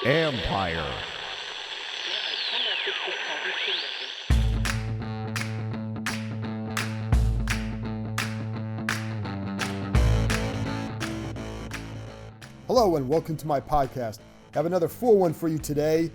Empire. Hello and welcome to my podcast. I have another full one for you today.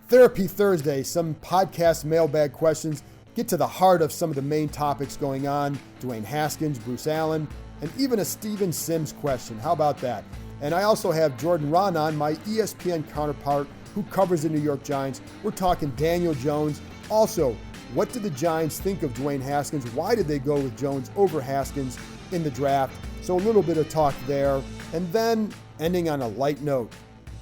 Therapy Thursday, some podcast mailbag questions. Get to the heart of some of the main topics going on. Dwayne Haskins, Bruce Allen, and even a Steven Sims question. How about that? And I also have Jordan Ranaan, my ESPN counterpart, who covers the New York Giants. We're talking Daniel Jones. Also, what did the Giants think of Dwayne Haskins? Why did they go with Jones over Haskins in the draft? So a little bit of talk there. And then ending on a light note,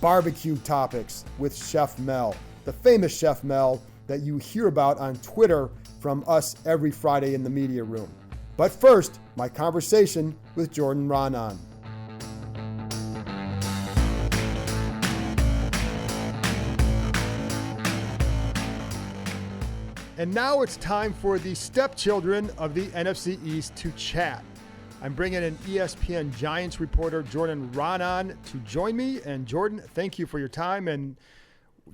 barbecue topics with Chef Mel, the famous Chef Mel that you hear about on Twitter from us every Friday in the media room. But first, my conversation with Jordan Ranaan. And now it's time for the stepchildren of the NFC East to chat. I'm bringing in ESPN Giants reporter Jordan Ranaan to join me. And Jordan, thank you for your time. And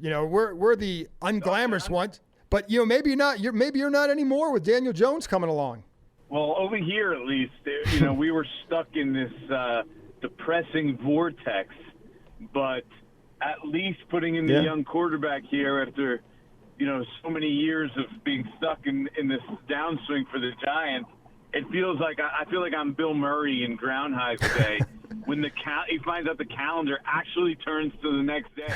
you know, we're the unglamorous ones, but you know, maybe you're not anymore with Daniel Jones coming along. Well, over here at least, you know, we were stuck in this depressing vortex, but at least putting in the young quarterback here after, you know, so many years of being stuck in this downswing for the Giants, it feels like I feel like I'm Bill Murray in Groundhog Day when he finds out the calendar actually turns to the next day.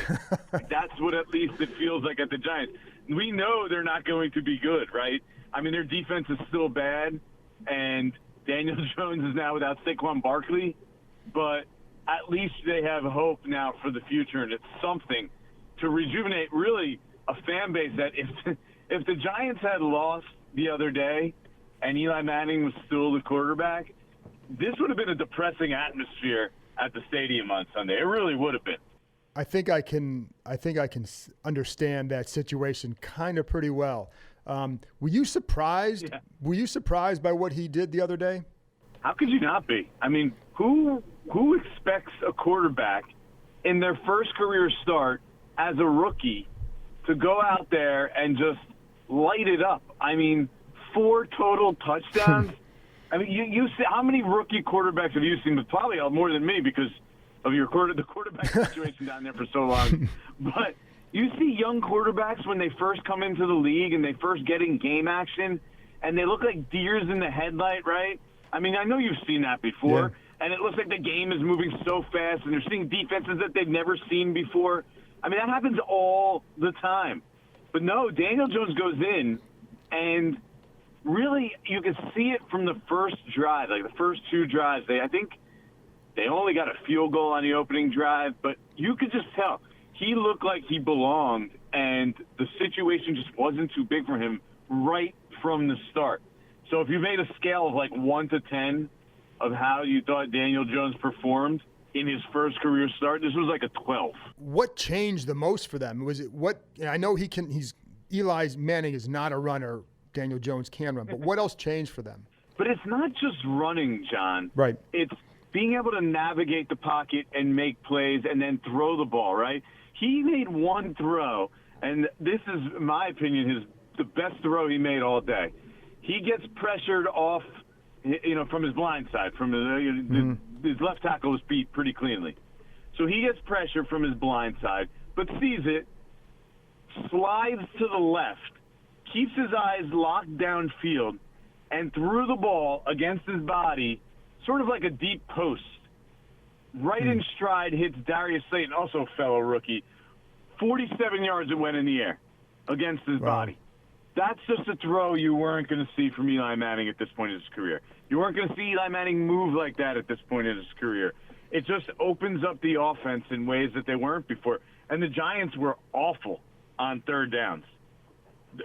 That's what at least it feels like at the Giants. We know they're not going to be good, right? I mean, their defense is still bad, and Daniel Jones is now without Saquon Barkley, but at least they have hope now for the future, and it's something to rejuvenate really a fan base that if the Giants had lost the other day and Eli Manning was still the quarterback, this would have been a depressing atmosphere at the stadium on Sunday. It really would have been. I think I can understand that situation kind of pretty well. Were you surprised? Yeah. Were you surprised by what he did the other day? How could you not be? I mean, who expects a quarterback in their first career start as a rookie to go out there and just light it up? I mean, 4 total touchdowns. I mean, you see, how many rookie quarterbacks have you seen? But probably more than me because of the quarterback situation down there for so long. But you see young quarterbacks when they first come into the league and they first get in game action, and they look like deers in the headlight, right? I mean, I know you've seen that before, and it looks like the game is moving so fast, and they're seeing defenses that they've never seen before. I mean, that happens all the time. But no, Daniel Jones goes in, and really, you can see it from the first drive, like the first 2 drives. I think they only got a field goal on the opening drive, but you could just tell he looked like he belonged, and the situation just wasn't too big for him right from the start. So if you made a scale of like 1 to 10 of how you thought Daniel Jones performed in his first career start, this was like a 12. What changed the most for them? Was it what? I know Eli Manning is not a runner. Daniel Jones can run, but what else changed for them? But it's not just running, John. Right. It's being able to navigate the pocket and make plays and then throw the ball, right? He made one throw, and this is, in my opinion, the best throw he made all day. He gets pressured off, you know, from his blind side. His left tackle was beat pretty cleanly. So he gets pressure from his blind side, but sees it, slides to the left, keeps his eyes locked downfield, and threw the ball against his body, sort of like a deep post. Right in stride, hits Darius Slayton, also a fellow rookie. 47 yards it went in the air against his body. That's just a throw you weren't going to see from Eli Manning at this point in his career. You weren't going to see Eli Manning move like that at this point in his career. It just opens up the offense in ways that they weren't before. And the Giants were awful on third downs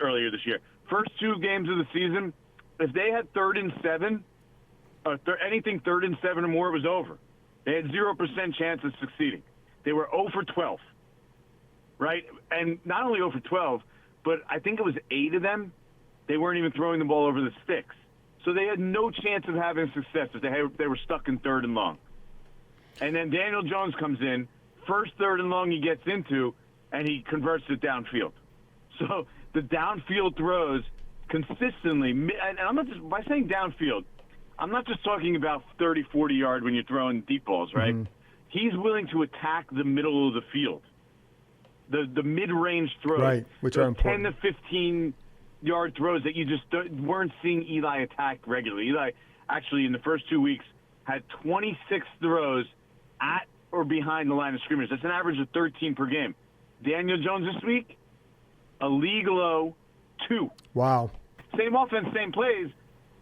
earlier this year. First 2 games of the season, if they had 3rd and 7, anything 3rd and 7 or more, it was over. They had 0% chance of succeeding. They were 0 for 12, right? And not only 0 for 12, but I think it was 8 of them, they weren't even throwing the ball over the sticks. So they had no chance of having success if they were stuck in 3rd and long. And then Daniel Jones comes in, first third and long he gets into, and he converts it downfield. So the downfield throws consistently, and I'm not just, by saying downfield, I'm not just talking about 30, 40 yard when you're throwing deep balls, right? Mm-hmm. He's willing to attack the middle of the field, the mid-range throws, right, which are important. 10 to 15-yard throws that you just weren't seeing Eli attack regularly. Eli, actually, in the first 2 weeks, had 26 throws at or behind the line of scrimmage. That's an average of 13 per game. Daniel Jones this week, a league low 2. Wow. Same offense, same plays,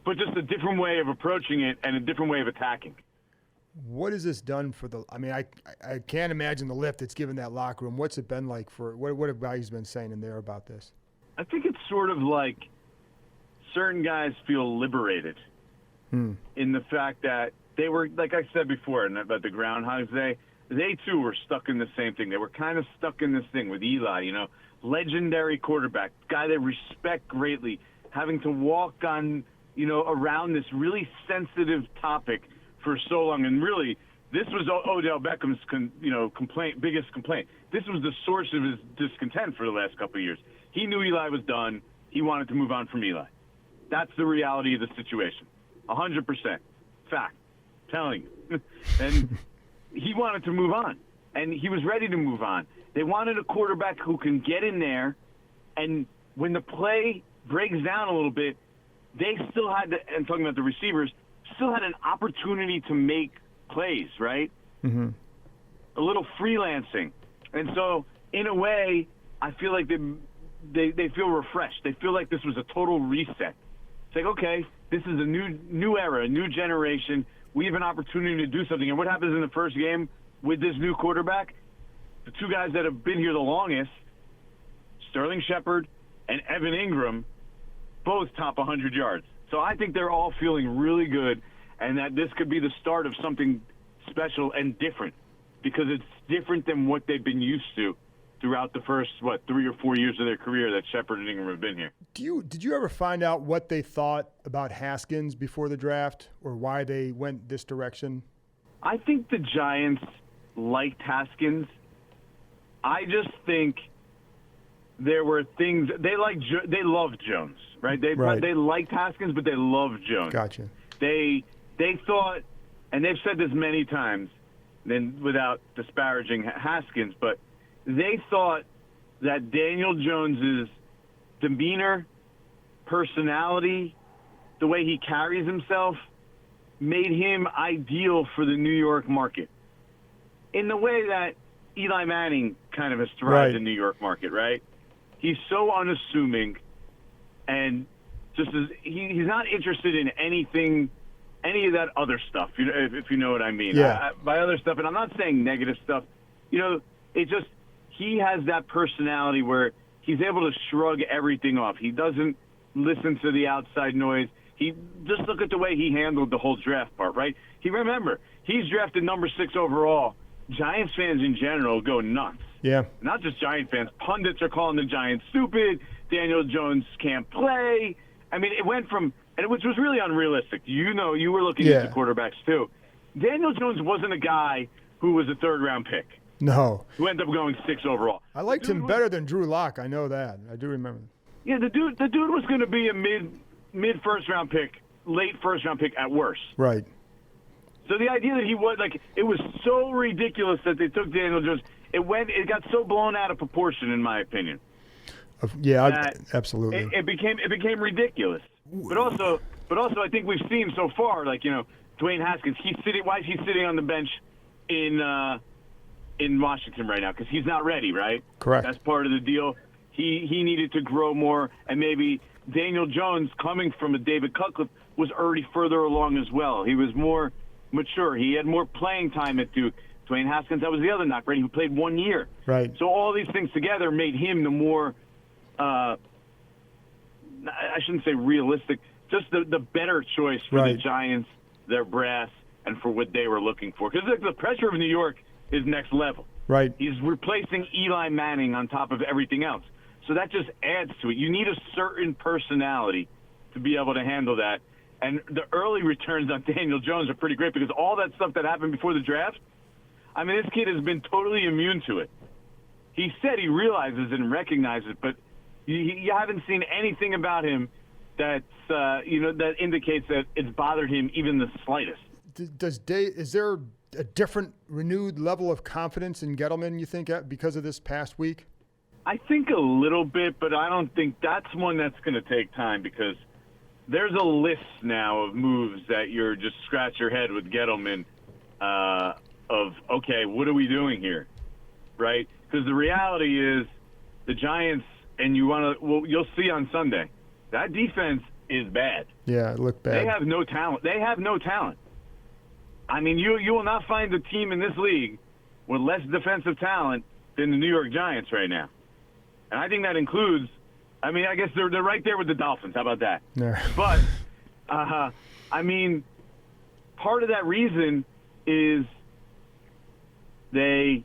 but just a different way of approaching it and a different way of attacking. What has this done for the – I mean, I can't imagine the lift it's given that locker room. What's it been like for – what have guys been saying in there about this? I think it's sort of like certain guys feel liberated in the fact that they were, like I said before, about the Groundhog's Day, they too were stuck in the same thing. They were kind of stuck in this thing with Eli, legendary quarterback, guy they respect greatly, having to walk on, around this really sensitive topic for so long. And really, this was Odell Beckham's, biggest complaint. This was the source of his discontent for the last couple of years. He knew Eli was done. He wanted to move on from Eli. That's the reality of the situation. 100%. Fact. Telling you. And he wanted to move on. And he was ready to move on. They wanted a quarterback who can get in there, and when the play breaks down a little bit, they still had, and talking about the receivers, still had an opportunity to make plays, right? Mm-hmm. A little freelancing. And so, in a way, I feel like they feel refreshed. They feel like this was a total reset. It's like, okay, this is a new era, a new generation. We have an opportunity to do something. And what happens in the first game with this new quarterback? The two guys that have been here the longest, Sterling Shepard and Evan Ingram, both top 100 yards. So I think they're all feeling really good, and that this could be the start of something special and different, because it's different than what they've been used to throughout the first, 3 or 4 years of their career that Shepard and Ingram have been here. Did you ever find out what they thought about Haskins before the draft, or why they went this direction? I think the Giants liked Haskins. I just think there were things they loved Jones, right? They liked Haskins, but they loved Jones. Gotcha. They thought, and they've said this many times, then without disparaging Haskins, but they thought that Daniel Jones's demeanor, personality, the way he carries himself, made him ideal for the New York market. In the way that Eli Manning kind of has thrived in the New York market, right? He's so unassuming, and just he's not interested in anything, any of that other stuff, if you know what I mean. Yeah. By other stuff, and I'm not saying negative stuff, he has that personality where he's able to shrug everything off. He doesn't listen to the outside noise. He just look at the way he handled the whole draft part, right? He's drafted number 6 overall. Giants fans in general go nuts. Yeah. Not just Giant fans. Pundits are calling the Giants stupid. Daniel Jones can't play. I mean, it went from, which was really unrealistic. You were looking at the quarterbacks too. Daniel Jones wasn't a guy who was a third-round pick. No. Who ended up going 6 overall. I liked him better than Drew Lock. I know that. I do remember. Yeah, the dude was going to be a mid first-round pick, late first-round pick at worst. Right. So the idea that he was it was so ridiculous that they took Daniel Jones. It got so blown out of proportion, in my opinion. Yeah, absolutely. It became ridiculous. But also, I think we've seen so far, Dwayne Haskins. Why is he sitting on the bench in Washington right now? Because he's not ready, right? Correct. That's part of the deal. He needed to grow more, and maybe Daniel Jones, coming from a David Cutcliffe, was already further along as well. He was more mature. He had more playing time at Duke. Dwayne Haskins, that was the other knock, right? He played 1 year. Right. So all these things together made him the more, I shouldn't say realistic, just the better choice for the Giants, their brass, and for what they were looking for. Because the pressure of New York is next level. Right. He's replacing Eli Manning on top of everything else. So that just adds to it. You need a certain personality to be able to handle that. And the early returns on Daniel Jones are pretty great, because all that stuff that happened before the draft, I mean, this kid has been totally immune to it. He said he realizes and recognizes it, but you haven't seen anything about him that indicates that it's bothered him even the slightest. Is there a different, renewed level of confidence in Gettleman, you think, because of this past week? I think a little bit, but I don't think that's one that's going to take time, because there's a list now of moves that you're just scratch your head with Gettleman of, okay, what are we doing here, right? Because the reality is the Giants, and you'll see on Sunday, that defense is bad. Yeah, it looked bad. They have no talent. I mean, you will not find a team in this league with less defensive talent than the New York Giants right now. And I think that includes, I mean, I guess they're right there with the Dolphins. How about that? Yeah. But, I mean, part of that reason is they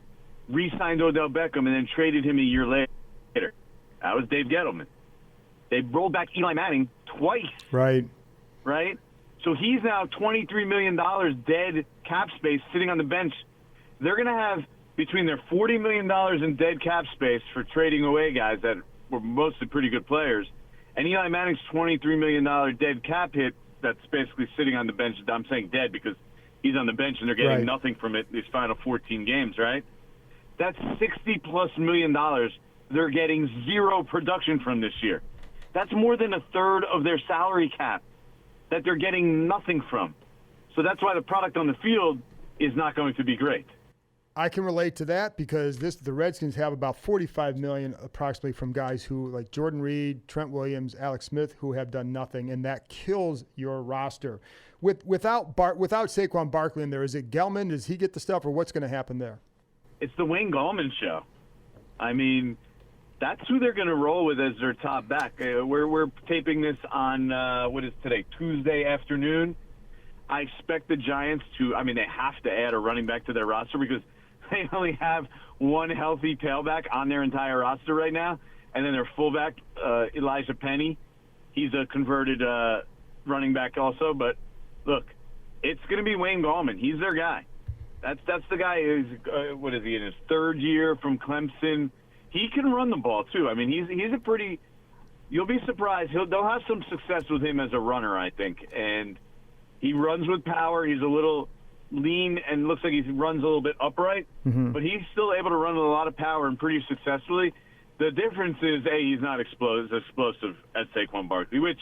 re-signed Odell Beckham and then traded him a year later. That was Dave Gettleman. They rolled back Eli Manning twice. Right. Right? So he's now $23 million dead cap space sitting on the bench. They're going to have between their $40 million in dead cap space for trading away guys that were mostly pretty good players, and Eli Manning's $23 million dead cap hit that's basically sitting on the bench. I'm saying dead because he's on the bench and they're getting nothing from it these final 14 games, right? That's $60+ million they're getting zero production from this year. That's more than a third of their salary cap that they're getting nothing from. So that's why the product on the field is not going to be great. I can relate to that because the Redskins have about $45 million approximately from guys who, like Jordan Reed, Trent Williams, Alex Smith, who have done nothing, and that kills your roster. Without Saquon Barkley in there, is it Gettleman? Does he get the stuff, or what's going to happen there? It's the Wayne Gallman show. I mean, that's who they're going to roll with as their top back. We're taping this on, what is today, Tuesday afternoon. I expect the Giants they have to add a running back to their roster because they only have one healthy tailback on their entire roster right now, and then their fullback, Elijah Penny. He's a converted running back also. But, look, it's going to be Wayne Gallman. He's their guy. That's the guy who's, in his third year from Clemson. He can run the ball, too. I mean, he's a pretty – you'll be surprised. They'll have some success with him as a runner, I think. And he runs with power. He's a little – lean and looks like he runs a little bit upright, but he's still able to run with a lot of power and pretty successfully. The difference is, he's not explosive as Saquon Barkley, which,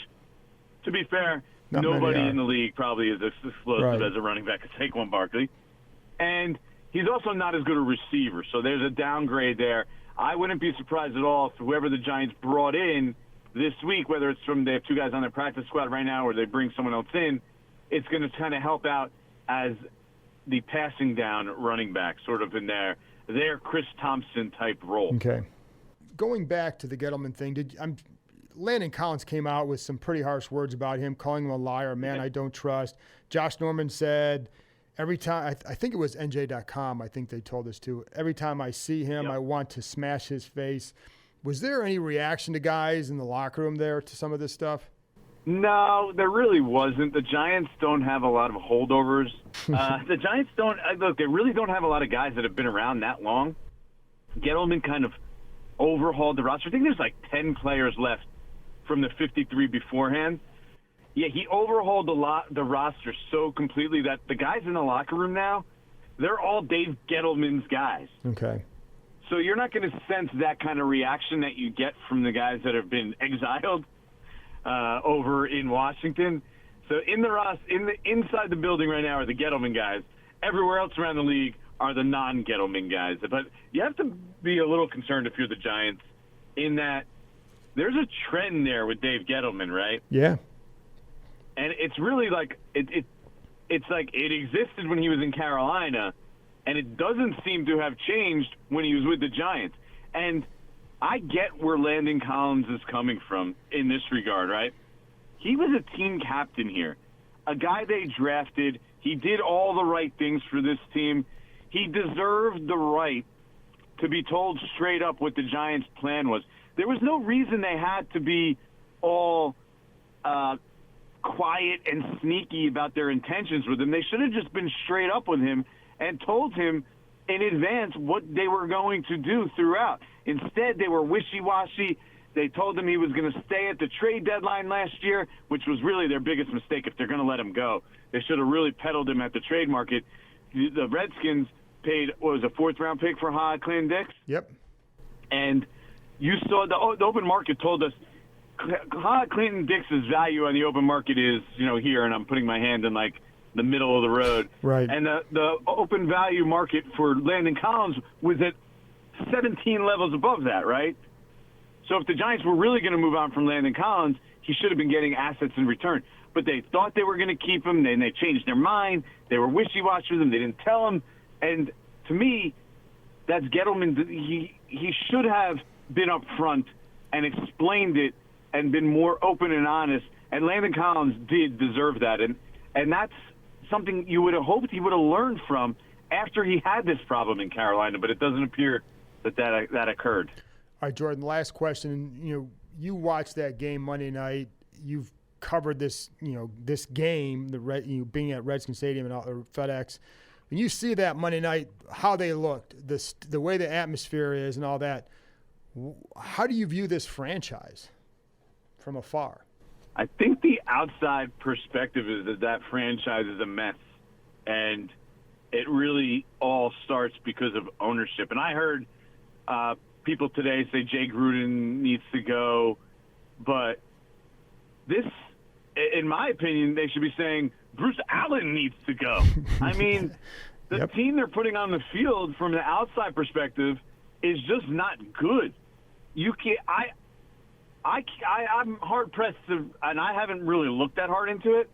to be fair, nobody in the league probably is as explosive as a running back as Saquon Barkley. And he's also not as good a receiver, so there's a downgrade there. I wouldn't be surprised at all if whoever the Giants brought in this week, whether it's they have two guys on their practice squad right now or they bring someone else in, it's going to kind of help out as the passing down running back, sort of in their Chris Thompson type role. Okay. Going back to the Gettleman thing, Landon Collins came out with some pretty harsh words about him, calling him a liar, a man I don't trust. Josh Norman said, every time, I think it was NJ.com, I think they told us too, every time I see him, I want to smash his face. Was there any reaction to guys in the locker room there to some of this stuff? No, there really wasn't. The Giants don't have a lot of holdovers. The Giants they really don't have a lot of guys that have been around that long. Gettleman kind of overhauled the roster. I think there's like 10 players left from the 53 beforehand. Yeah, he overhauled the roster so completely that the guys in the locker room now, they're all Dave Gettleman's guys. Okay. So you're not going to sense that kind of reaction that you get from the guys that have been exiled over in Washington. So inside the building right now are the Gettleman guys. Everywhere else around the league are the non-Gettleman guys. But you have to be a little concerned if you're the Giants in that there's a trend there with Dave Gettleman, right? Yeah. And it's really like it's like it existed when he was in Carolina, and it doesn't seem to have changed when he was with the Giants. And I get where Landon Collins is coming from in this regard, right? He was a team captain here, a guy they drafted. He did all the right things for this team. He deserved the right to be told straight up what the Giants' plan was. There was no reason they had to be all quiet and sneaky about their intentions with him. They should have just been straight up with him and told him in advance what they were going to do throughout. Instead, they were wishy-washy. They told him he was going to stay at the trade deadline last year, which was really their biggest mistake if they're going to let him go. They should have really peddled him at the trade market. The Redskins paid, what was a fourth-round pick for Clinton Dix? Yep. And you saw the open market told us Clinton Dix's value on the open market is, here, and I'm putting my hand in, like, the middle of the road. Right. And the open value market for Landon Collins was at 17 levels above that, right? So if the Giants were really going to move on from Landon Collins, he should have been getting assets in return. But they thought they were going to keep him, and they changed their mind. They were wishy-washy with him. They didn't tell him. And to me, that's Gettleman. He should have been up front and explained it and been more open and honest. And Landon Collins did deserve that. And that's something you would have hoped he would have learned from after he had this problem in Carolina, but it doesn't appear that occurred. All right, Jordan, last question. You watched that game Monday night. You've covered this, this game, being at Redskins Stadium and FedEx. When you see that Monday night, how they looked, the way the atmosphere is and all that, how do you view this franchise from afar? I think the outside perspective is that franchise is a mess, and it really all starts because of ownership. And I heard people today say Jay Gruden needs to go, but this, in my opinion, they should be saying Bruce Allen needs to go. I mean, the team they're putting on the field from the outside perspective is just not good. You can't. I'm hard pressed to, and I haven't really looked that hard into it,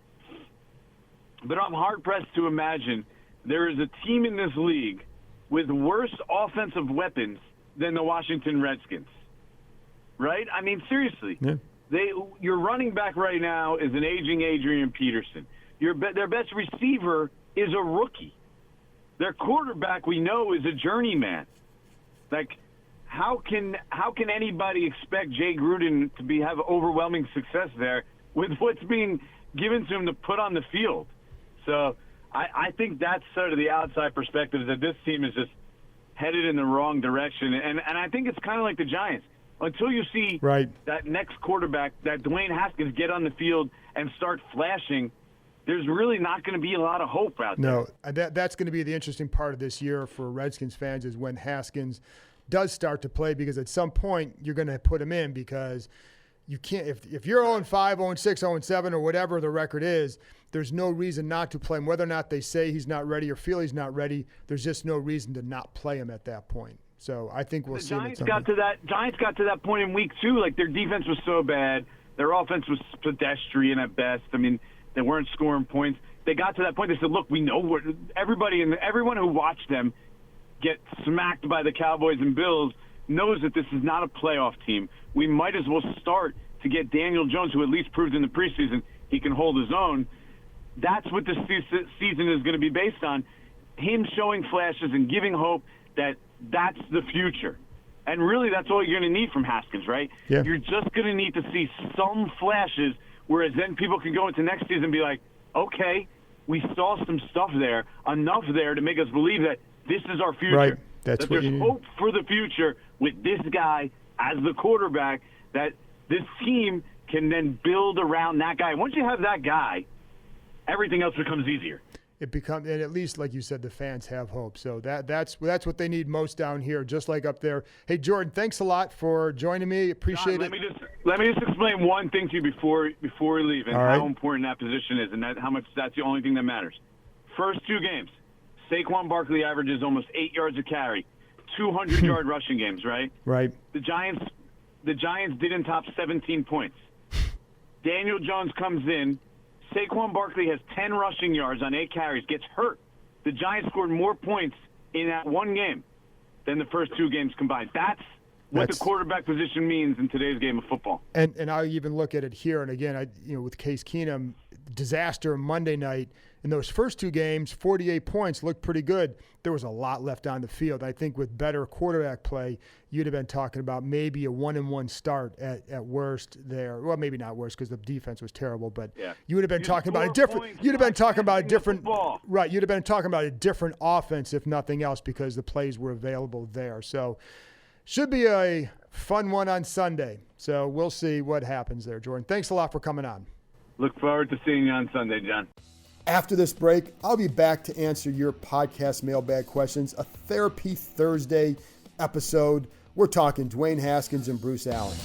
but I'm hard pressed to imagine there is a team in this league with worse offensive weapons than the Washington Redskins. Right? I mean, seriously. Yeah. Your running back right now is an aging Adrian Peterson. Their best receiver is a rookie. Their quarterback, we know, is a journeyman. Like, how can anybody expect Jay Gruden to have overwhelming success there with what's being given to him to put on the field? So I think that's sort of the outside perspective, that this team is just headed in the wrong direction. And I think it's kind of like the Giants. Until you see that next quarterback, that Dwayne Haskins, get on the field and start flashing, there's really not going to be a lot of hope out there. No, that's going to be the interesting part of this year for Redskins fans, is when Haskins does start to play, because at some point you're going to put him in, because you can't, if you're 0-5, 0-6, 0-7, or whatever the record is, there's no reason not to play him. Whether or not they say he's not ready or feel he's not ready, there's just no reason to not play him at that point. So I think we'll see. The Giants got to that point in week 2. Like, their defense was so bad, their offense was pedestrian at best. I mean, they weren't scoring points. They got to that point. They said, "Look, we know what everyone who watched them get smacked by the Cowboys and Bills knows that this is not a playoff team. We might as well start to get Daniel Jones, who at least proved in the preseason he can hold his own." That's what this season is going to be based on: him showing flashes and giving hope that that's the future. And really, that's all you're going to need from Haskins, right? Yeah. You're just going to need to see some flashes, whereas then people can go into next season and be like, okay, we saw some stuff there, enough there to make us believe that this is our future. Right. That's that what there's hope for the future with this guy as the quarterback, that this team can then build around that guy. Once you have that guy, everything else becomes easier. It becomes, and at least, like you said, the fans have hope. So that's what they need most down here, just like up there. Hey, Jordan, thanks a lot for joining me. Appreciate it. Let me just explain one thing to you before we leave, and how important that position is, and how much that's the only thing that matters. First 2 games, Saquon Barkley averages almost 8 yards a carry, 200-yard rushing games, right? Right. The Giants didn't top 17 points. Daniel Jones comes in. Saquon Barkley has 10 rushing yards on 8 carries, gets hurt. The Giants scored more points in that one game than the first 2 games combined. That's what the quarterback position means in today's game of football. And I even look at it here, and again, with Case Keenum, disaster Monday night. In those first two games, 48 points looked pretty good. There was a lot left on the field. I think with better quarterback play, you'd have been talking about maybe a 1-1 start at worst there. Well, maybe not worst because the defense was terrible, but you would have been talking about a different. You'd have been talking about a different. Right, you'd have been talking about a different offense, if nothing else, because the plays were available there. So, should be a fun one on Sunday. So we'll see what happens there, Jordan. Thanks a lot for coming on. Look forward to seeing you on Sunday, John. After this break, I'll be back to answer your podcast mailbag questions, a Therapy Thursday episode. We're talking Dwayne Haskins and Bruce Allen.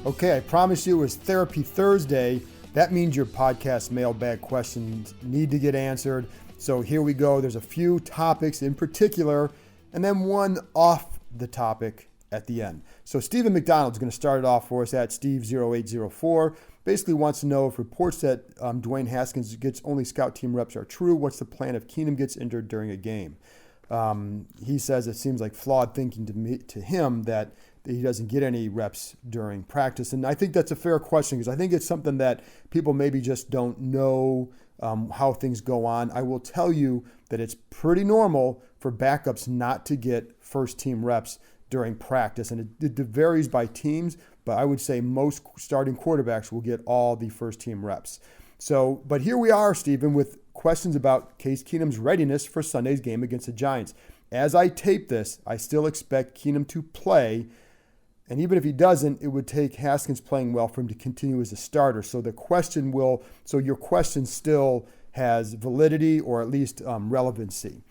Okay, I promised you it was Therapy Thursday. That means your podcast mailbag questions need to get answered. So here we go. There's a few topics in particular, and then one off the topic at the end. So Stephen McDonald's going to start it off for us at Steve0804. Basically wants to know if reports that Dwayne Haskins gets only scout team reps are true. What's the plan if Keenum gets injured during a game? He says it seems like flawed thinking to him that he doesn't get any reps during practice. And I think that's a fair question because I think it's something that people maybe just don't know how things go on. I will tell you that it's pretty normal for backups not to get first-team reps during practice. And it varies by teams, but I would say most starting quarterbacks will get all the first-team reps. So, but here we are, Stephen, with questions about Case Keenum's readiness for Sunday's game against the Giants. As I tape this, I still expect Keenum to play. And even if he doesn't, it would take Haskins playing well for him to continue as a starter. So your question still has validity or at least relevancy.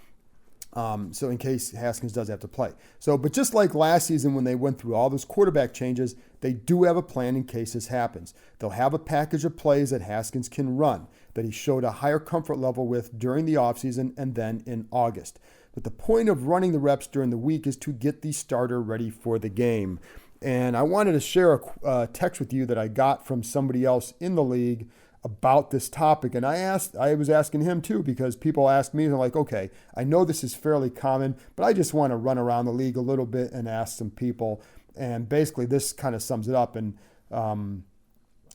So in case Haskins does have to play. But just like last season when they went through all those quarterback changes, they do have a plan in case this happens. They'll have a package of plays that Haskins can run, that he showed a higher comfort level with during the offseason and then in August. But the point of running the reps during the week is to get the starter ready for the game. And I wanted to share a text with you that I got from somebody else in the league about this topic. And I was asking him too, because people ask me, and they're like, okay, I know this is fairly common, but I just want to run around the league a little bit and ask some people. And basically this kind of sums it up. And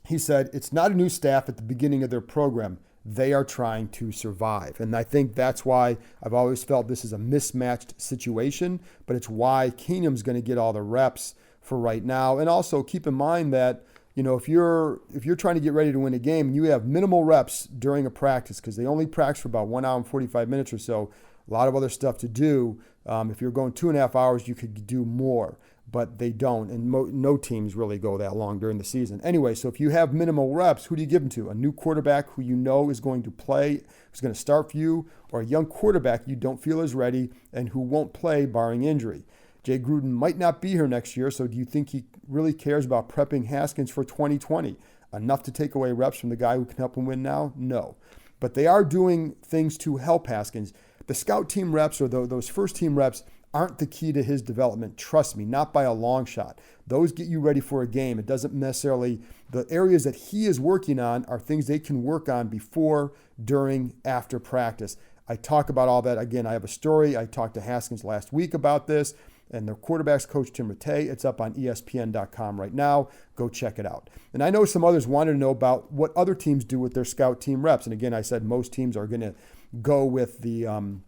he said, it's not a new staff at the beginning of their program. They are trying to survive. And I think that's why I've always felt this is a mismatched situation, but it's why Keenum's going to get all the reps for right now. And also keep in mind that, if you're trying to get ready to win a game and you have minimal reps during a practice, because they only practice for about 1 hour and 45 minutes or so, a lot of other stuff to do. If you're going 2.5 hours, you could do more, but they don't. And no teams really go that long during the season. Anyway, so if you have minimal reps, who do you give them to? A new quarterback who you know is going to play, who's going to start for you, or a young quarterback you don't feel is ready and who won't play barring injury? Jay Gruden might not be here next year, so do you think he really cares about prepping Haskins for 2020? Enough to take away reps from the guy who can help him win now? No. But they are doing things to help Haskins. The scout team reps or those first team reps aren't the key to his development. Trust me, not by a long shot. Those get you ready for a game. It doesn't necessarily, the areas that he is working on are things they can work on before, during, after practice. I talk about all that. Again, I have a story. I talked to Haskins last week about this. And the quarterback's coach, Tim Rattay. It's up on ESPN.com right now. Go check it out. And I know some others wanted to know about what other teams do with their scout team reps. And again, I said most teams are going to go with the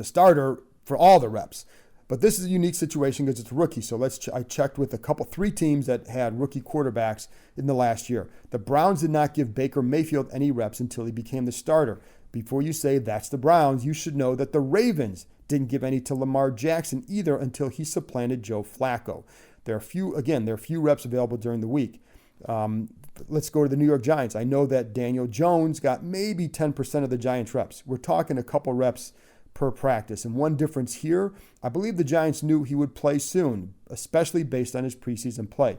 starter for all the reps. But this is a unique situation because it's rookie. So I checked with 3 teams that had rookie quarterbacks in the last year. The Browns did not give Baker Mayfield any reps until he became the starter. Before you say that's the Browns, you should know that the Ravens didn't give any to Lamar Jackson either until he supplanted Joe Flacco. There are few reps available during the week. Let's go to the New York Giants. I know that Daniel Jones got maybe 10% of the Giants reps. We're talking a couple reps per practice. And one difference here, I believe the Giants knew he would play soon, especially based on his preseason play.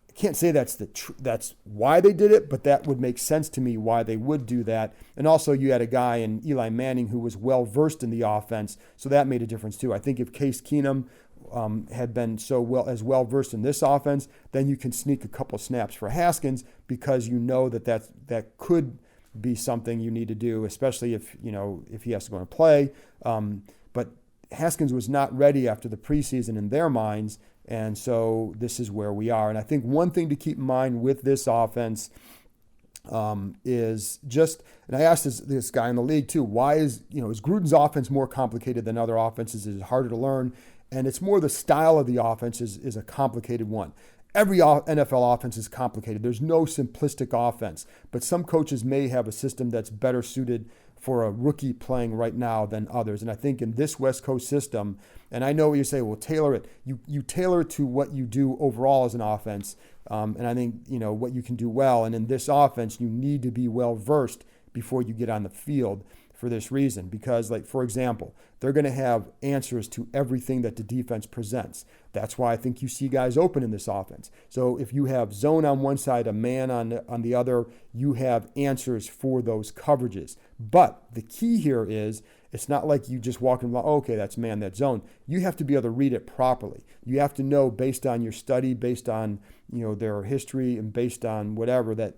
I can't say that's why they did it, but that would make sense to me why they would do that. And also you had a guy in Eli Manning who was well-versed in the offense, so that made a difference too. I think if Case Keenum had been as well-versed in this offense, then you can sneak a couple snaps for Haskins because you know that could be something you need to do, especially if he has to go and play. But Haskins was not ready after the preseason in their minds, and so this is where we are. And I think one thing to keep in mind with this offense is just, and I asked this guy in the league too, why is Gruden's offense more complicated than other offenses? Is it harder to learn? And it's more the style of the offense is a complicated one. Every NFL offense is complicated. There's no simplistic offense, but some coaches may have a system that's better suited for a rookie playing right now than others. And I think in this West Coast system, and I know what you say, well, tailor it. You tailor it to what you do overall as an offense. And I think, what you can do well. And in this offense, you need to be well versed before you get on the field for this reason. Because, like, for example, they're going to have answers to everything that the defense presents. That's why I think you see guys open in this offense. So if you have zone on one side, a man on the other, you have answers for those coverages. But the key here is it's not like you just walk in, okay, that's man, that's zone. You have to be able to read it properly. You have to know based on your study, based on their history, and based on whatever that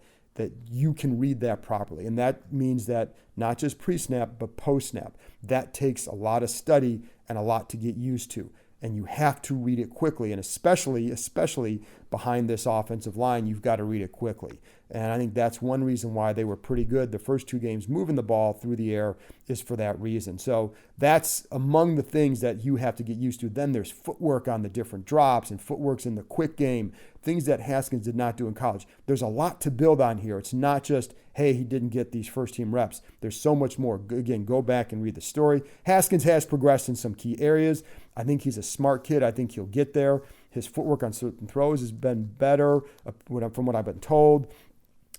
you can read that properly. And that means that not just pre-snap, but post-snap. That takes a lot of study and a lot to get used to. And you have to read it quickly. And especially behind this offensive line, you've got to read it quickly. And I think that's one reason why they were pretty good. The first two games moving the ball through the air is for that reason. So that's among the things that you have to get used to. Then there's footwork on the different drops and footworks in the quick game, things that Haskins did not do in college. There's a lot to build on here. It's not just, hey, he didn't get these first-team reps. There's so much more. Again, go back and read the story. Haskins has progressed in some key areas. I think he's a smart kid. I think he'll get there. His footwork on certain throws has been better from what I've been told.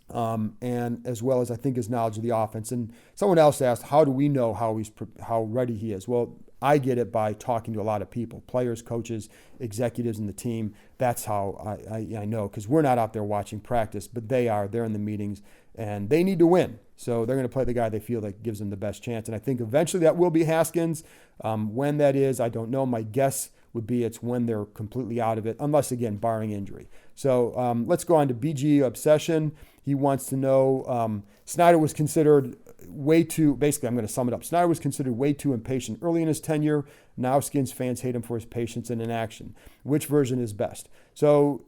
And as well as I think his knowledge of the offense. And someone else asked, how do we know how ready he is? Well, I get it by talking to a lot of people, players, coaches, executives in the team. That's how I know, because we're not out there watching practice, but they are. They're in the meetings, and they need to win. So they're going to play the guy they feel that gives them the best chance. And I think eventually that will be Haskins. When that is, I don't know. My guess would be it's when they're completely out of it, unless, again, barring injury. So let's go on to BG Obsession. He wants to know, Snyder was considered way too, basically I'm going to sum it up. Snyder was considered way too impatient early in his tenure. Now Skins fans hate him for his patience and inaction. Which version is best? So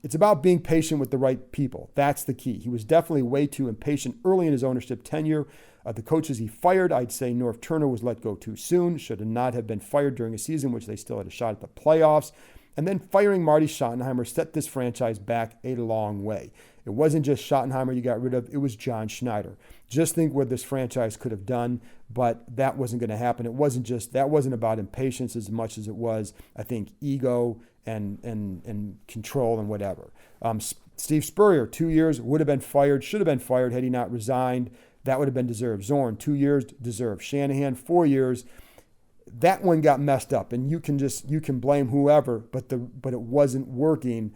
it's about being patient with the right people. That's the key. He was definitely way too impatient early in his ownership tenure. The coaches he fired, I'd say North Turner was let go too soon. Should not have been fired during a season which they still had a shot at the playoffs. And then firing Marty Schottenheimer set this franchise back a long way. It wasn't just Schottenheimer you got rid of, it was John Schneider. Just think what this franchise could have done, but that wasn't going to happen. That wasn't about impatience as much as it was, I think, ego and control and whatever. Steve Spurrier, 2 years, should have been fired had he not resigned. That would have been deserved. Zorn, 2 years, deserved. Shanahan, 4 years. That one got messed up, and you can blame whoever, but it wasn't working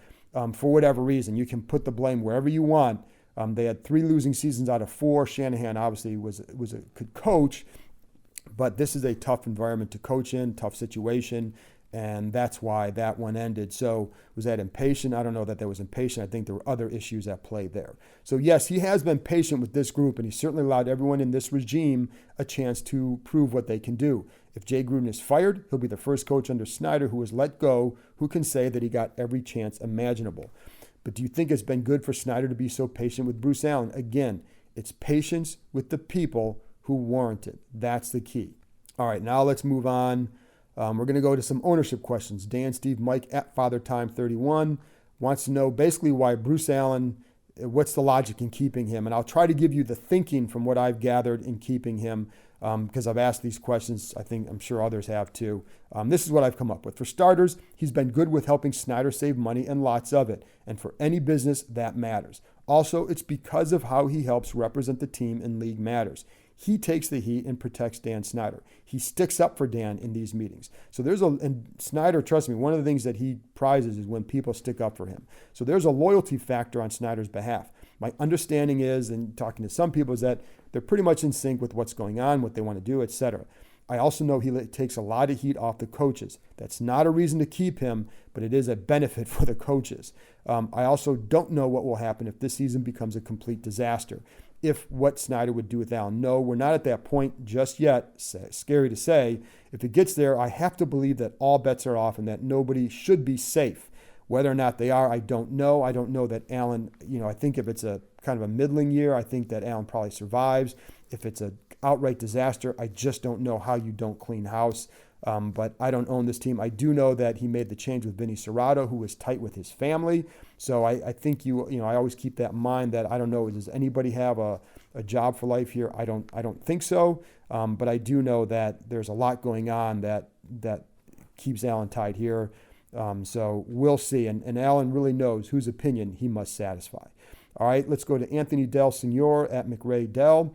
for whatever reason. You can put the blame wherever you want. They had 3 losing seasons out of 4. Shanahan obviously was a good coach, but this is a tough environment to coach in, tough situation, and that's why that one ended. So was that impatient? I don't know that was impatient. I think there were other issues at play there. So yes, he has been patient with this group, and he certainly allowed everyone in this regime a chance to prove what they can do. If Jay Gruden is fired, he'll be the first coach under Snyder who was let go who can say that he got every chance imaginable. But do you think it's been good for Snyder to be so patient with Bruce Allen? Again, it's patience with the people who warrant it. That's the key. All right, now let's move on. We're going to go to some ownership questions. Dan, Steve, Mike at FatherTime31 wants to know basically why Bruce Allen, what's the logic in keeping him? And I'll try to give you the thinking from what I've gathered in keeping him, because I've asked these questions. I'm sure others have too. This is what I've come up with. For starters, he's been good with helping Snyder save money and lots of it. And for any business, that matters. Also, it's because of how he helps represent the team in league matters. He takes the heat and protects Dan Snyder. He sticks up for Dan in these meetings. So and Snyder, trust me, one of the things that he prizes is when people stick up for him. So there's a loyalty factor on Snyder's behalf. My understanding is, and talking to some people, is that they're pretty much in sync with what's going on, what they want to do, etc. I also know he takes a lot of heat off the coaches. That's not a reason to keep him, but it is a benefit for the coaches. I also don't know what will happen if this season becomes a complete disaster. if what Snyder would do with Allen. No, we're not at that point just yet. Scary to say. If it gets there, I have to believe that all bets are off and that nobody should be safe. Whether or not they are, I don't know. I don't know that Allen, I think if it's a kind of a middling year, I think that Allen probably survives. If it's an outright disaster, I just don't know how you don't clean house. But I don't own this team. I do know that he made the change with Vinny Serrato, who was tight with his family. So I think I always keep that in mind that I don't know, does anybody have a job for life here? I don't think so. But I do know that there's a lot going on that keeps Allen tied here. So we'll see. And Allen really knows whose opinion he must satisfy. All right, let's go to Anthony Del Senor at McRae Dell.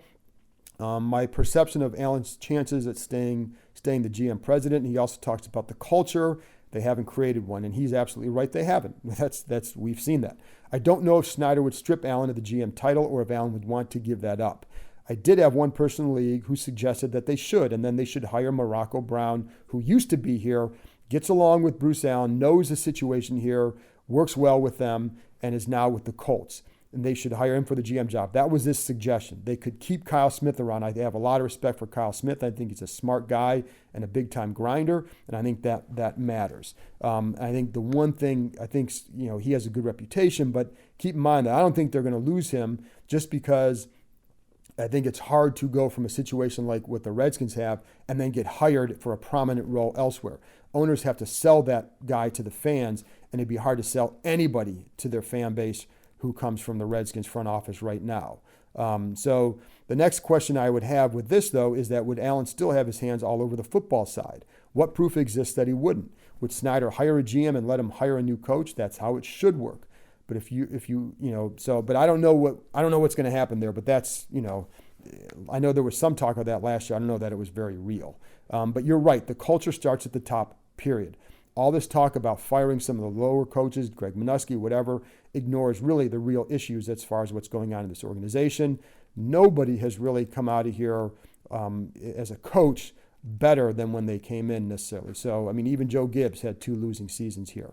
My perception of Allen's chances at staying the GM president. He also talks about the culture. They haven't created one, and he's absolutely right. They haven't. We've seen that. I don't know if Snyder would strip Allen of the GM title or if Allen would want to give that up. I did have one person in the league who suggested that they should, and then they should hire Morocco Brown, who used to be here, gets along with Bruce Allen, knows the situation here, works well with them, and is now with the Colts. And they should hire him for the GM job. That was this suggestion. They could keep Kyle Smith around. I have a lot of respect for Kyle Smith. I think he's a smart guy and a big-time grinder, and I think that matters. I think the one thing, he has a good reputation, but keep in mind that I don't think they're going to lose him just because I think it's hard to go from a situation like what the Redskins have and then get hired for a prominent role elsewhere. Owners have to sell that guy to the fans, and it'd be hard to sell anybody to their fan base who comes from the Redskins front office right now. So the next question I would have with this, though, is that would Allen still have his hands all over the football side? What proof exists that he wouldn't? Would Snyder hire a GM and let him hire a new coach? That's how it should work. But but I don't know what's going to happen there. But that's, I know there was some talk of that last year. I don't know that it was very real. But you're right. The culture starts at the top, period. All this talk about firing some of the lower coaches, Greg Minuski, whatever, ignores really the real issues as far as what's going on in this organization. Nobody has really come out of here as a coach better than when they came in necessarily. So, even Joe Gibbs had 2 losing seasons here.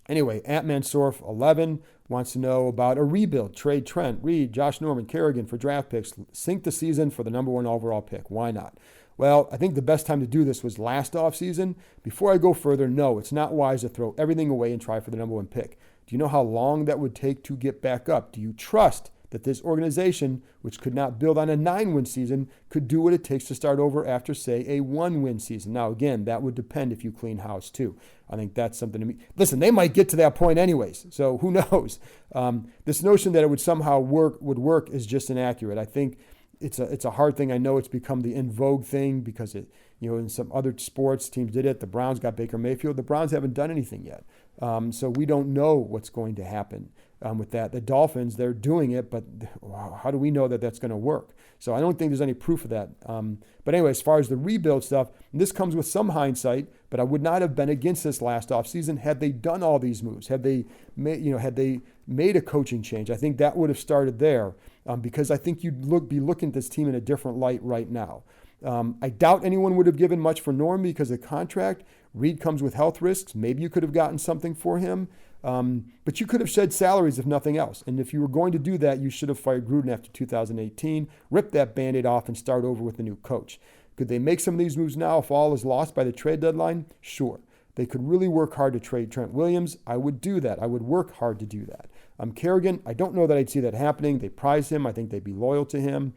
Anyway, Atmansorf 11 wants to know about a rebuild. Trade Trent, Reed, Josh Norman, Kerrigan for draft picks. Sink the season for the number 1 overall pick. Why not? Well, I think the best time to do this was last offseason. Before I go further, no, it's not wise to throw everything away and try for the number 1 pick. Do you know how long that would take to get back up? Do you trust that this organization, which could not build on a 9-win season, could do what it takes to start over after, say, a 1-win season? Now, again, that would depend if you clean house, too. I think that's something to me. Listen, they might get to that point anyways, so who knows? This notion that it would somehow would work is just inaccurate. I think it's a hard thing. I know it's become the in vogue thing because in some other sports teams did it. The Browns got Baker Mayfield. The Browns haven't done anything yet. So we don't know what's going to happen with that. The Dolphins, they're doing it, but how do we know that that's going to work? So I don't think there's any proof of that. But anyway, as far as the rebuild stuff, this comes with some hindsight, but I would not have been against this last offseason had they done all these moves, had they made a coaching change. I think that would have started there because I think you'd be looking at this team in a different light right now. I doubt anyone would have given much for Norm because of the contract. Reed comes with health risks. Maybe you could have gotten something for him. But you could have shed salaries if nothing else. And if you were going to do that, you should have fired Gruden after 2018, ripped that Band-Aid off, and start over with a new coach. Could they make some of these moves now if all is lost by the trade deadline? Sure. They could really work hard to trade Trent Williams. I would do that. I would work hard to do that. Kerrigan, I don't know that I'd see that happening. They prize him. I think they'd be loyal to him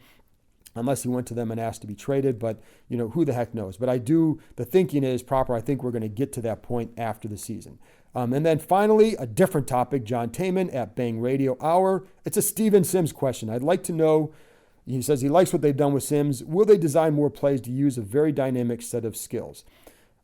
unless he went to them and asked to be traded. But, who the heck knows? But the thinking is proper. I think we're going to get to that point after the season. And then finally, a different topic, John Taman at Bang Radio Hour. It's a Steven Sims question. I'd like to know, he says he likes what they've done with Sims. Will they design more plays to use a very dynamic set of skills?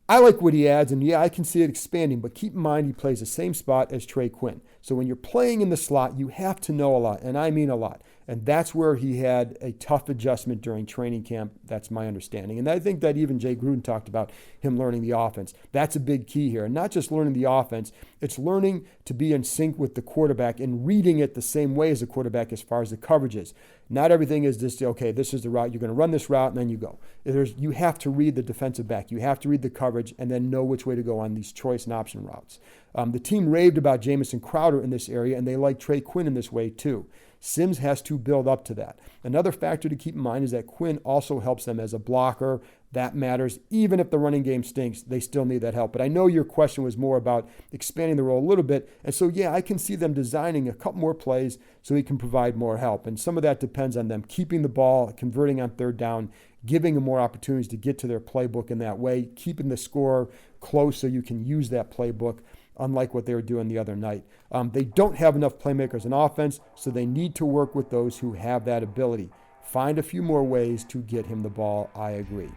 I like what he adds, and yeah, I can see it expanding, but keep in mind he plays the same spot as Trey Quinn. So when you're playing in the slot, you have to know a lot, and I mean a lot. And that's where he had a tough adjustment during training camp. That's my understanding. And I think that even Jay Gruden talked about him learning the offense. That's a big key here. And not just learning the offense, it's learning to be in sync with the quarterback and reading it the same way as the quarterback as far as the coverage is. Not everything is just, okay, this is the route. You're going to run this route, and then you go. You have to read the defensive back. You have to read the coverage and then know which way to go on these choice and option routes. The team raved about Jamison Crowder in this area, and they like Trey Quinn in this way too. Sims has to build up to that. Another factor to keep in mind is that Quinn also helps them as a blocker. That matters. Even if the running game stinks, they still need that help. But I know your question was more about expanding the role a little bit. And so, yeah, I can see them designing a couple more plays so he can provide more help. And some of that depends on them keeping the ball, converting on third down, giving them more opportunities to get to their playbook in that way, keeping the score close so you can use that playbook, unlike what they were doing the other night. They don't have enough playmakers in offense, so they need to work with those who have that ability. Find a few more ways to get him the ball, I agree.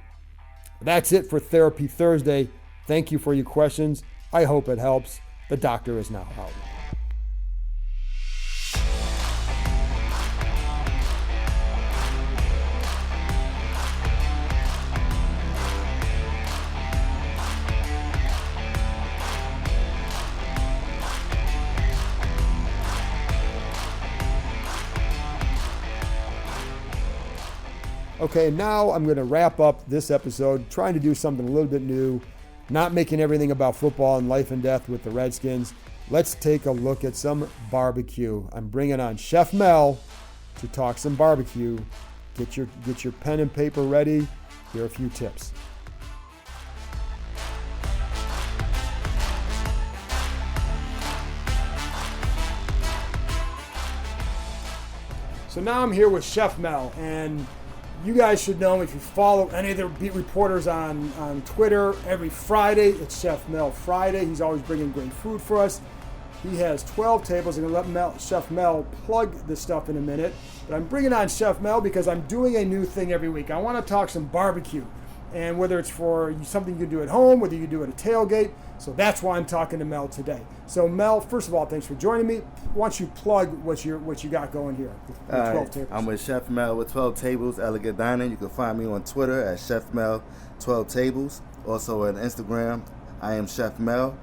That's it for Therapy Thursday. Thank you for your questions. I hope it helps. The doctor is now out. Okay, now I'm going to wrap up this episode, trying to do something a little bit new, not making everything about football and life and death with the Redskins. Let's take a look at some barbecue. I'm bringing on Chef Mel to talk some barbecue. Get your pen and paper ready. Here are a few tips. So now I'm here with Chef Mel, and you guys should know if you follow any of the beat reporters on Twitter. Every Friday, it's Chef Mel Friday. He's always bringing great food for us. He has 12 tables. I'm going to let Chef Mel plug this stuff in a minute. But I'm bringing on Chef Mel because I'm doing a new thing every week. I want to talk some barbecue. And whether it's for something you can do at home, whether you can do it at a tailgate. So that's why I'm talking to Mel today. So Mel, first of all, thanks for joining me. Why don't you plug what you got going here with 12 tables? I'm with Chef Mel with 12 Tables, Elegant Dining. You can find me on Twitter at Chef Mel 12 Tables. Also on Instagram, I am Chef Mel,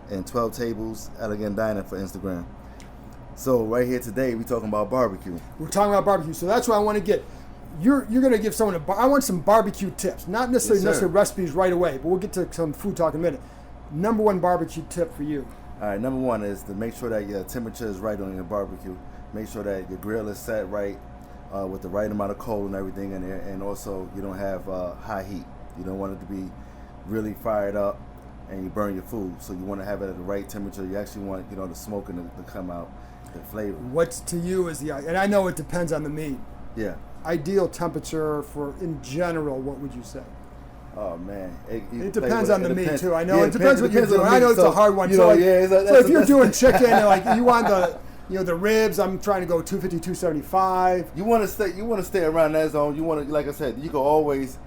and 12 Tables, Elegant Dining for Instagram. So right here today, we're talking about barbecue. We're talking about barbecue. So that's what I want to get. You're going to give someone I want some barbecue tips, not necessarily recipes right away, but we'll get to some food talk in a minute. Number one barbecue tip for you. All right, number one is to make sure that your temperature is right on your barbecue. Make sure that your grill is set right with the right amount of coal and everything in there, and also you don't have high heat. You don't want it to be really fired up and you burn your food. So you want to have it at the right temperature. You actually want the smoke to come out, the flavor. What's to you is and I know it depends on the meat. Yeah. Ideal temperature for in general, what would you say? Oh man, it depends on the meat too. I know it depends what you're doing. I know it's a hard one. So if you're doing chicken and you want the ribs, I'm trying to go 250, 275. You want to stay around that zone. You want to, like I said, you can always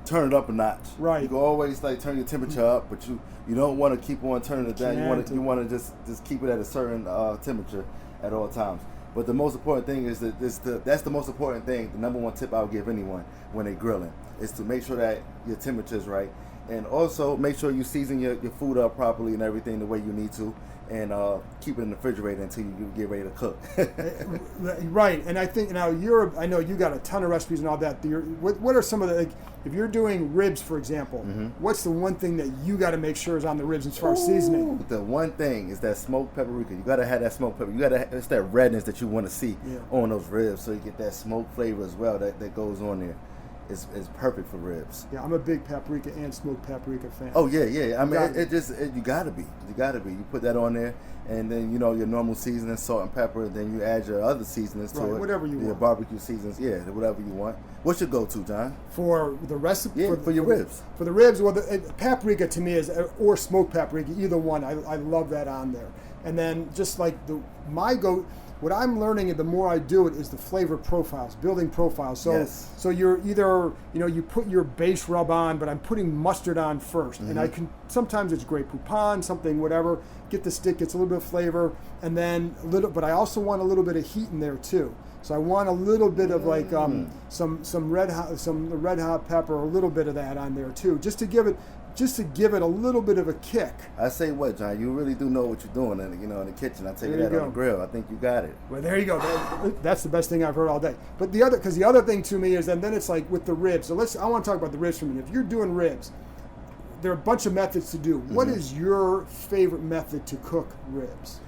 turn it up a notch. Right. You can always turn your temperature up, but you don't want to keep on turning it down. You want to just keep it at a certain temperature at all times. But the most important thing is that's the most important thing. The number one tip I would give anyone when they're grilling is to make sure that your temperature is right, and also make sure you season your food up properly and everything the way you need to, and keep it in the refrigerator until you get ready to cook. Right, and I think now I know you got a ton of recipes and all that. What are some of the if you're doing ribs, for example, what's the one thing that you got to make sure is on the ribs as far as seasoning? The one thing is that smoked paprika. You got to have that smoked pepper. It's that redness that you want to see on those ribs, so you get that smoked flavor as well that goes on there. It's perfect for ribs. Yeah, I'm a big paprika and smoked paprika fan. Oh yeah. I mean, you gotta be. You put that on there, and then your normal seasoning, salt and pepper. And then you add your other seasonings to it. Whatever you want. Your barbecue seasonings, whatever you want. What's your go-to, John? For the recipe? Yeah, for your ribs. For the ribs, well, paprika to me is, or smoked paprika, either one. I love that on there. And then just like what I'm learning, and the more I do it, is the flavor profiles, building profiles. So you're either, you put your base rub on, but I'm putting mustard on first. And I can, sometimes it's Grey Poupon, something, whatever, get the stick, gets a little bit of flavor, and then but I also want a little bit of heat in there too. So I want a little bit of some red hot pepper, a little bit of that on there too, just to give it a little bit of a kick. I say what, John? You really do know what you're doing in the kitchen. I tell you that on the grill. I think you got it. Well, there you go. That's the best thing I've heard all day. But the other thing to me is, and then it's like with the ribs. So I want to talk about the ribs for a minute. If you're doing ribs, there are a bunch of methods to do. What is your favorite method to cook ribs?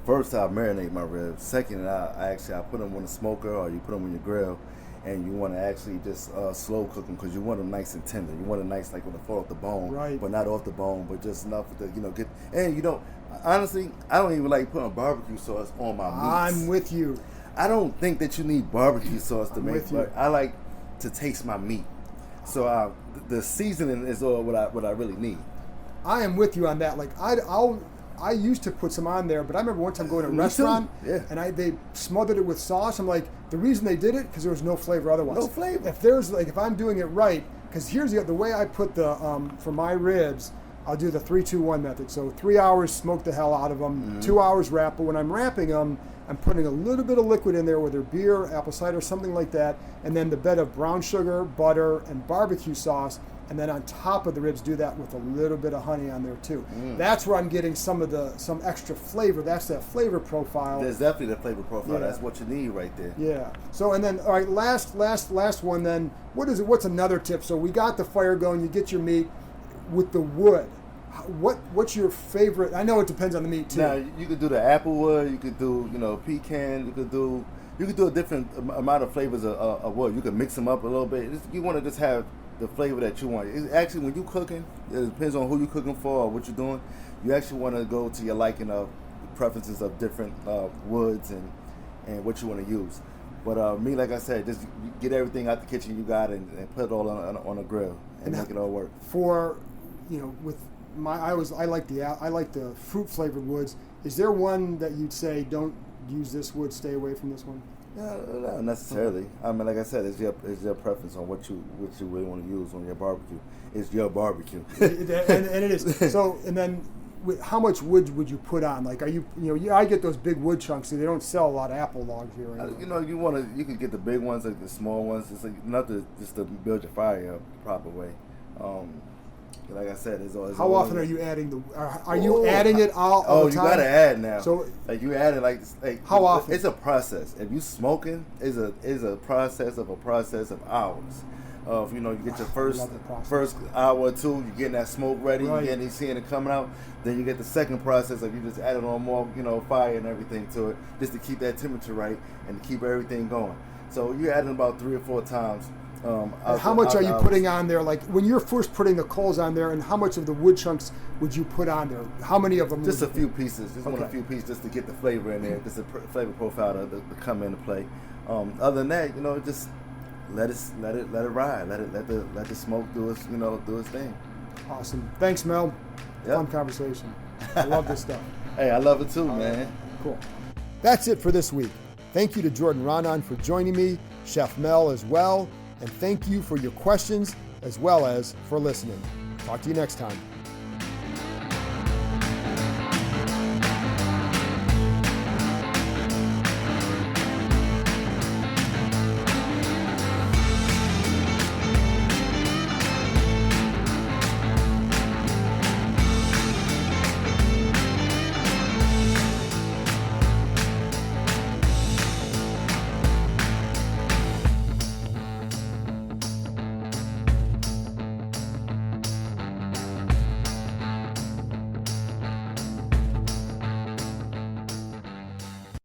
first I marinate my ribs. Second, I put them on the smoker, or you put them on your grill, and you want to actually just slow cook them because you want them nice and tender. You want them nice like when they fall off the bone, right? But not off the bone, but just enough to get. And you don't. Honestly, I don't even like putting barbecue sauce on my meats. I'm with you. I don't think that you need barbecue sauce to make it. I like to taste my meat. So the seasoning is all what I really need. I am with you on that. Like I used to put some on there, but I remember one time going to a restaurant and they smothered it with sauce. I'm like, the reason they did it because there was no flavor otherwise. No flavor. If I'm doing it right, because here's the way I put the for my ribs, I'll do the 3-2-1 method. So 3 hours, smoke the hell out of them. 2 hours wrap. But when I'm wrapping them, I'm putting a little bit of liquid in there, whether beer, apple cider, something like that, and then the bed of brown sugar, butter, and barbecue sauce. And then on top of the ribs, do that with a little bit of honey on there too. That's where I'm getting some extra flavor. That's that flavor profile. There's definitely the flavor profile. Yeah. That's what you need right there. Yeah. So and then all right, last one. Then what is it? What's another tip? So we got the fire going. You get your meat with the wood. What's your favorite? I know it depends on the meat too. Now you could do the apple wood. You could do pecan. You could do a different amount of flavors of wood. You could mix them up a little bit. You want to just have the flavor that you want. It's actually, when you're cooking, it depends on who you're cooking for or what you're doing. You actually want to go to your liking of preferences of different woods and what you want to use. But me, like I said, just get everything out the kitchen you got and put it all on a grill and make it all work. For with I like the fruit flavored woods. Is there one that you'd say don't use this wood, stay away from this one? Not necessarily. I mean, like I said, it's your preference on what you really want to use on your barbecue. It's your barbecue, and it is. So, and then, how much wood would you put on? Like, I get those big wood chunks, and they don't sell a lot of apple logs here. Anymore. You can get the big ones, like the small ones. It's like enough just to build your fire up the proper way. Like I said, it's how often are you adding Are you adding it all the time? You gotta add now. So you add it like how often? It's a process. If you smoking, is a process of hours. You get your first hour or two, you're getting that smoke ready, right. You're seeing it coming out. Then you get the second process of you just adding on more fire and everything to it, just to keep that temperature right and to keep everything going. So you're adding about 3 or 4 times. How much are you putting on there? Like when you're first putting the coals on there, and how much of the wood chunks would you put on there? How many of them? Just a few pieces. Just want a few pieces just to get the flavor in there, just the flavor profile to come into play. Other than that, just let it ride. Let the smoke do its thing. Awesome. Thanks, Mel. Yep. Fun conversation. I love this stuff. Hey, I love it too, man. Cool. That's it for this week. Thank you to Jordan Ranaan for joining me, Chef Mel as well. And thank you for your questions as well as for listening. Talk to you next time.